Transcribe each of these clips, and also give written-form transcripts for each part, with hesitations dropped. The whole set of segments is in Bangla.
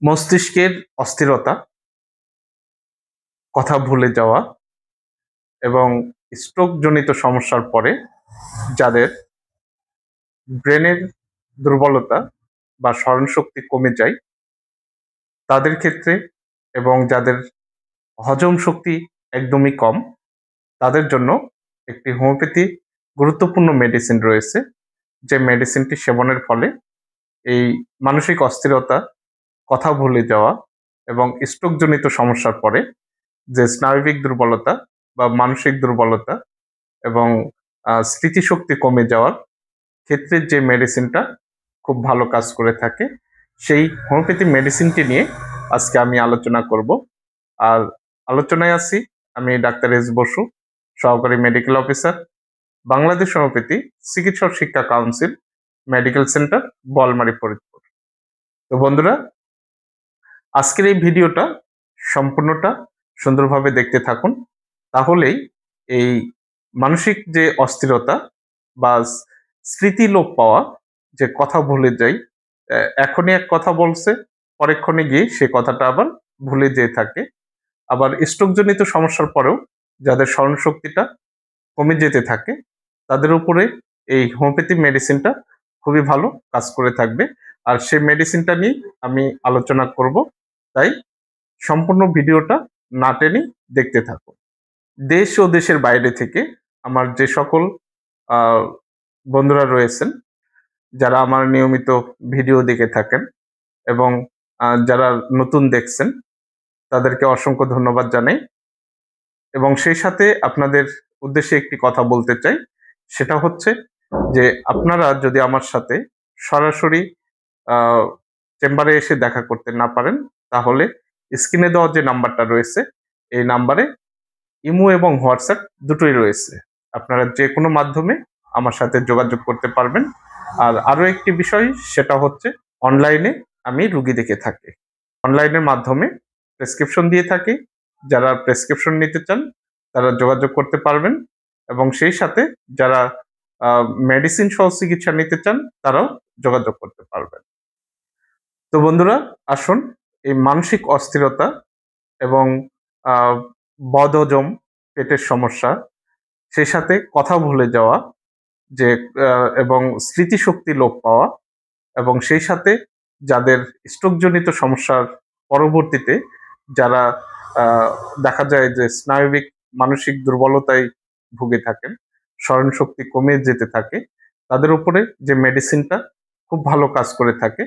মস্তিষ্কের অস্থিরতা, কথা ভুলে যাওয়া এবং স্ট্রোকজনিত সমস্যার পরে যাদের ব্রেনের দুর্বলতা বা স্মরণশক্তি কমে যায় তাদের ক্ষেত্রে এবং যাদের হজম শক্তি একদমই কম তাদের জন্য একটি হোমিওপ্যাথি গুরুত্বপূর্ণ মেডিসিন রয়েছে, যে মেডিসিনটি সেবনের ফলে এই মানসিক অস্থিরতা, কথা ভুলে যাওয়া এবং স্ট্রোকজনিত সমস্যার পরে যে স্নায়বিক দুর্বলতা বা মানসিক দুর্বলতা এবং স্মৃতিশক্তি কমে যাওয়ার ক্ষেত্রে যে মেডিসিনটা খুব ভালো কাজ করে থাকে, সেই হোমিওপ্যাথি মেডিসিনটি নিয়ে আজকে আমি আলোচনা করব। আর আলোচনায় আছি আমি ডাক্তার এস বসু, সহকারী মেডিকেল অফিসার, বাংলাদেশ হোমিওপ্যাথি চিকিৎসক শিক্ষা council, medical centre, Boalmari, Faridpur. তো বন্ধুরা, আজকের এই ভিডিওটা সম্পূর্ণটা সুন্দরভাবে দেখতে থাকুন, তাহলেই এই মানসিক যে অস্থিরতা বা স্মৃতি লোপ পাওয়া, যে কথা ভুলে যাই, এখনই এক কথা বলছে পরেক্ষণে গিয়ে সে কথাটা আবার ভুলে যেয়ে থাকে, আবার স্ট্রোকজনিত সমস্যার পরেও যাদের স্মরণশক্তিটা কমে যেতে থাকে তাদের উপরে এই হোমিওপ্যাথি মেডিসিনটা খুবই ভালো কাজ করে থাকবে। আর সেই মেডিসিনটা নিয়ে আমি আলোচনা করব, তাই সম্পূর্ণ ভিডিওটা না টেনে দেখতে থাকুন। দেশ ও দেশের বাইরে থেকে আমার যে সকল বন্ধুরা রয়েছেন, যারা আমার নিয়মিত ভিডিও দেখে থাকেন এবং যারা নতুন দেখছেন, তাদেরকে অসংখ্য ধন্যবাদ জানাই। এবং সেই সাথে আপনাদের উদ্দেশ্যে একটি কথা বলতে চাই, সেটা হচ্ছে যে আপনারা যদি আমার সাথে সরাসরি চেম্বারে এসে দেখা করতে না পারেন, তাহলে স্ক্রিনে দেওয়া যে নাম্বারটা রয়েছে এই নাম্বারে ইমো এবং হোয়াটসঅ্যাপ দুটোই রয়েছে, আপনারা যে কোনো মাধ্যমে আমার সাথে যোগাযোগ করতে পারবেন। আর আরো একটি বিষয়, সেটা হচ্ছে অনলাইনে আমি রুগী দেখে থাকি, অনলাইনের মাধ্যমে প্রেসক্রিপশন দিয়ে থাকি। যারা প্রেসক্রিপশন নিতে চান তারা যোগাযোগ করতে পারবেন, এবং সেই সাথে যারা মেডিসিন সহ চিকিৎসা নিতে চান তারাও যোগাযোগ করতে পারবেন। তো বন্ধুরা, আসুন এই মানসিক অস্থিরতা এবং বদহজম, পেটের সমস্যা, সেই সাথে কথা ভুলে যাওয়া, যে এবং স্মৃতিশক্তি লোপ পাওয়া, এবং সেই সাথে যাদের স্ট্রোকজনিত সমস্যার পরবর্তীতে যারা দেখা যায় যে স্নায়বিক মানসিক দুর্বলতায় ভুগে থাকেন, স্মরণশক্তি কমে যেতে থাকে, তাদের উপরে যে মেডিসিনটা খুব ভালো কাজ করে থাকে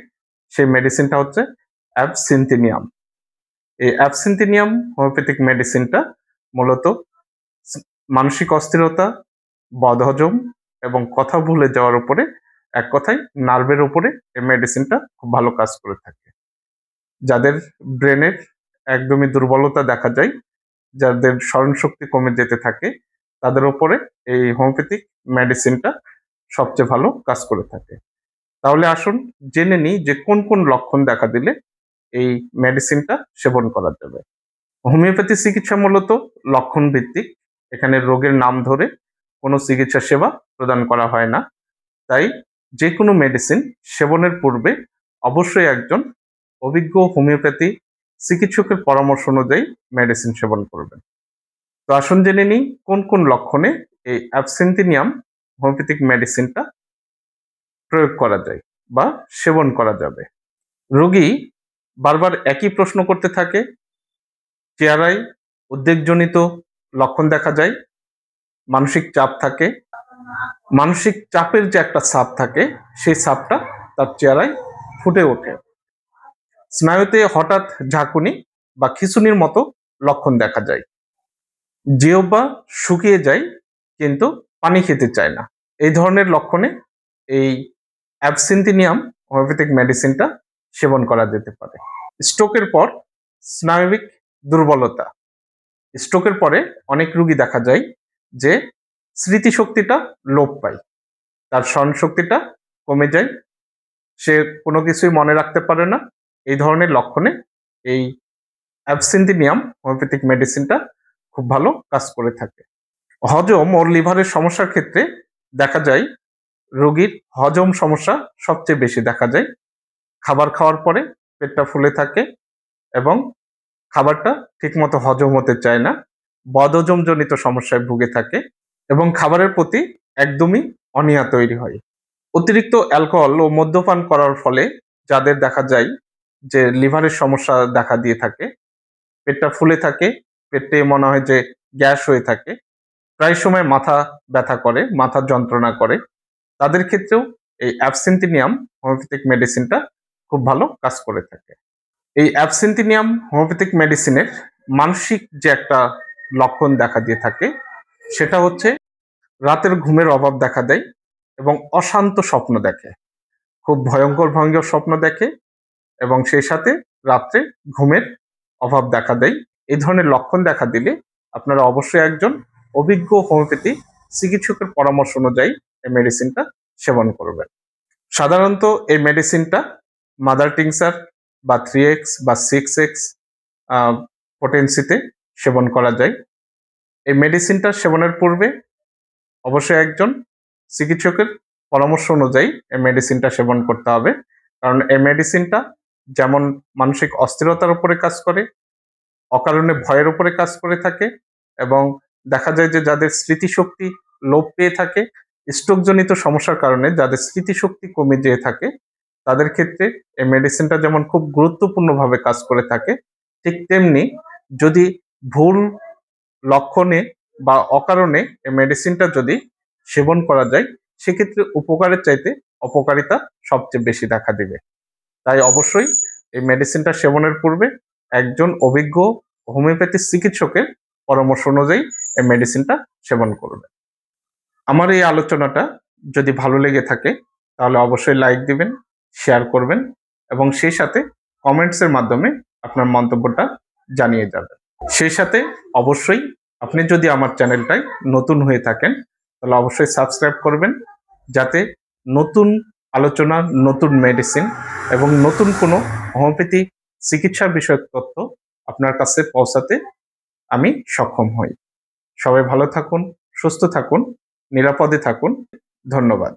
সেই মেডিসিনটা হচ্ছে অ্যাবসিন্থিনিয়াম। এই অ্যাবসিন্থিনিয়াম হোমিওপ্যাথিক মেডিসিনটা মূলত মানসিক অস্থিরতা, বদহজম এবং কথা ভুলে যাওয়ার উপরে, এক কথায় নার্ভের উপরে এই মেডিসিনটা খুব ভালো কাজ করে থাকে। যাদের ব্রেনের একদমই দুর্বলতা দেখা যায়, যাদের স্মরণশক্তি কমে যেতে থাকে, তাদের উপরে এই হোমিওপ্যাথিক মেডিসিনটা সবচেয়ে ভালো কাজ করে থাকে। তাহলে আসুন জেনে নিই যে কোন কোন লক্ষণ দেখা দিলে এই মেডিসিনটা সেবন করা যাবে। হোমিওপ্যাথি চিকিৎসা মূলত লক্ষণ ভিত্তিক, এখানে রোগের নাম ধরে কোনো চিকিৎসা সেবা প্রদান করা হয় না, তাই যে কোনো মেডিসিন সেবনের পূর্বে অবশ্যই একজন অভিজ্ঞ হোমিওপ্যাথি চিকিৎসকের পরামর্শ অনুযায়ী মেডিসিন সেবন করবেন। তো আসুন জেনে নিই কোন কোন লক্ষণে এই অ্যাবসিন্থিনিয়াম হোমিওপ্যাথিক মেডিসিনটা প্রয়োগ করা যায় বা সেবন করা যাবে। রোগী বারবার একই প্রশ্ন করতে থাকে, চেহারায় উদ্বেগজনিত লক্ষণ দেখা যায়, মানসিক চাপ থাকে, মানসিক চাপের যে একটা ছাপ থাকে সেই ছাপটা তার চেহারায় ফুটে ওঠে, স্নায়ুতে হঠাৎ ঝাঁকুনি বা খিঁচুনির মতো লক্ষণ দেখা যায়, জিহ্বা শুকিয়ে যায় কিন্তু পানি খেতে চায় না। এই ধরনের লক্ষণে এই অ্যাবসিন্থিনিয়াম হোমিওপ্যাথিক মেডিসিনটা সেবন করা যেতে পারে। স্ট্রোকের পর স্নায়বিক দুর্বলতা, স্ট্রোকের পরে অনেক রোগী দেখা যায় যে স্মৃতিশক্তিটা লোপ পায়, তার স্মরণশক্তিটা কমে যায়, সে কোনো কিছুই মনে রাখতে পারে না। এই ধরনের লক্ষণে এই অ্যাবসিন্থিনিয়াম হোমিওপ্যাথিক মেডিসিনটা খুব ভালো কাজ করে থাকে। হজম ও লিভারের সমস্যার ক্ষেত্রে দেখা যায় রোগীর হজম সমস্যা সবচেয়ে বেশি দেখা যায়। খাবার খাওয়ার পরে পেটটা ফুলে থাকে এবং খাবারটা ঠিকমতো হজম হতে চায় না, বদহজমজনিত সমস্যায় ভুগে থাকে এবং খাবারের প্রতি একদমই অনীহা তৈরি হয়। অতিরিক্ত অ্যালকোহল ও মদ্যপান করার ফলে যাদের দেখা যায় যে লিভারের সমস্যা দেখা দিয়ে থাকে, পেটটা ফুলে থাকে, পেটে মনে হয় যে গ্যাস হয়ে থাকে, প্রায় সময় মাথা ব্যথা করে, মাথার যন্ত্রণা করে, তাদের ক্ষেত্রেও এই অ্যাবসিন্থিনিয়াম হোমিওপ্যাথিক মেডিসিনটা খুব ভালো কাজ করে থাকে। এই অ্যাবসিন্থিনিয়াম হোমিওপ্যাথিক মেডিসিনের মানসিক যে একটা লক্ষণ দেখা দিয়ে থাকে, সেটা হচ্ছে রাতের ঘুমের অভাব দেখা দেয় এবং অশান্ত স্বপ্ন দেখে। খুব ভয়ঙ্কর ভয়ঙ্কর স্বপ্ন দেখে এবং সেই সাথে রাত্রে ঘুমের অভাব দেখা দেয়। এই ধরনের লক্ষণ দেখা দিলে আপনারা অবশ্যই একজন অভিজ্ঞ হোমিওপ্যাথি চিকিৎসকের পরামর্শ অনুযায়ী এই মেডিসিনটা সেবন করবেন। সাধারণত এই মেডিসিনটা মাদার টিংচার বা 3x বা 6x পোটেন্সিতে সেবন করা যায়। এই মেডিসিনটা সেবনের পূর্বে অবশ্যই একজন চিকিৎসকের পরামর্শ অনুযায়ী এই মেডিসিনটা সেবন করতে হবে, কারণ এই মেডিসিনটা যেমন মানসিক অস্থিরতার উপরে কাজ করে, অকারণে ভয়ের উপরে কাজ করে থাকে এবং দেখা যায় যে যাদের স্মৃতিশক্তি লোপ পেয়ে থাকে, স্ট্রোকজনিত সমস্যার কারণে যাদের স্মৃতিশক্তি কমে যেয়ে থাকে, তাদের ক্ষেত্রে এই মেডিসিনটা যেমন খুব গুরুত্বপূর্ণভাবে কাজ করে থাকে, ঠিক তেমনি যদি ভুল লক্ষণে বা অকারণে এই মেডিসিনটা যদি সেবন করা যায়, সেক্ষেত্রে উপকারের চাইতে অপকারিতা সবচেয়ে বেশি দেখা দিবে। তাই অবশ্যই এই মেডিসিনটা সেবনের পূর্বে একজন অভিজ্ঞ হোমিওপ্যাথি চিকিৎসকের পরামর্শ অনুযায়ী এই মেডিসিনটা সেবন করবে। আমার এই আলোচনাটা যদি ভালো লেগে থাকে তাহলে অবশ্যই লাইক দিবেন, শেয়ার করবেন এবং সেই সাথে কমেন্টসের মাধ্যমে আপনার মন্তব্যটা জানিয়ে যাবেন। সেই সাথে অবশ্যই আপনি যদি আমার চ্যানেলটায় নতুন হয়ে থাকেন তাহলে অবশ্যই সাবস্ক্রাইব করবেন, যাতে নতুন আলোচনা, নতুন মেডিসিন এবং নতুন কোনো হোমিওপ্যাথি চিকিৎসা বিষয়ক তথ্য আপনার কাছে পৌঁছাতে আমি সক্ষম হই। সবাই ভালো থাকুন, সুস্থ থাকুন, নিরাপদে থাকুন। ধন্যবাদ।